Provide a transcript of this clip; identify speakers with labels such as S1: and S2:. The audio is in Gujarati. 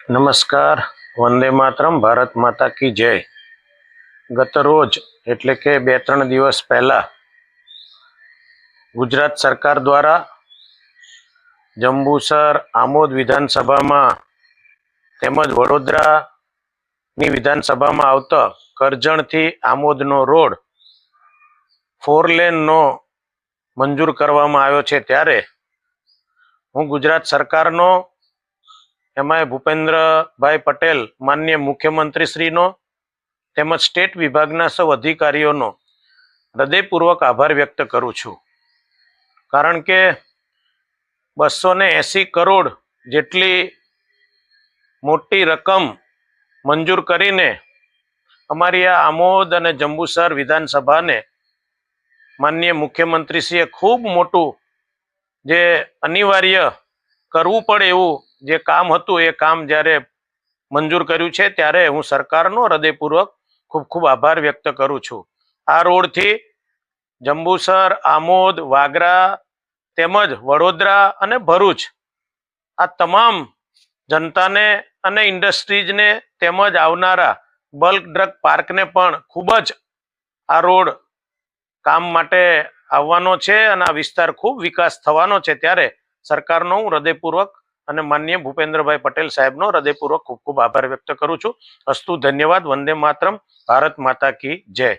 S1: નમસ્કાર. વંદે માતરમ. ભારત માતા કી જય. ગત રોજ એટલે કે 2-3 દિવસ પહેલા ગુજરાત સરકાર દ્વારા જંબુસર આમોદ વિધાનસભામાં તેમજ વડોદરાની વિધાનસભામાં આવતો કરજણથી આમોદનો રોડ 4 લેનનો મંજૂર કરવામાં આવ્યો છે, ત્યારે હું ગુજરાત સરકારનો, એમાંય ભૂપેન્દ્રભાઈ પટેલ માનનીય મુખ્યમંત્રીશ્રીનો તેમજ સ્ટેટ વિભાગના સૌ અધિકારીઓનો હૃદયપૂર્વક આભાર વ્યક્ત કરું છું. કારણ કે 280 કરોડ જેટલી મોટી રકમ મંજૂર કરીને અમારી આ આમોદ અને જંબુસર વિધાનસભાને માનનીય મુખ્યમંત્રીશ્રીએ ખૂબ મોટું જે અનિવાર્ય કરવું પડે એવું જે કામ હતું એ કામ જ્યારે મંજૂર કર્યું છે, ત્યારે હું સરકારનો હૃદયપૂર્વક ખૂબ ખૂબ આભાર વ્યક્ત કરું છું. આ રોડથી જંબુસર, આમોદ, વાગરા તેમજ વડોદરા અને ભરૂચ આ તમામ જનતાને અને ઇન્ડસ્ટ્રીઝને તેમજ આવનારા બલ્ક ડ્રગ પાર્કને પણ ખૂબ જ આ રોડ કામ માટે આવવાનો છે અને આ વિસ્તાર ખૂબ વિકાસ થવાનો છે. ત્યારે સરકારનો હું હૃદયપૂર્વક અને માનનીય ભૂપેન્દ્રભાઈ પટેલ સાહેબનો હૃદયપૂર્વક ખૂબ ખૂબ આભાર વ્યક્ત કરું છું. અસ્તુ. ધન્યવાદ. વંદે માતરમ. ભારત માતા કી જય.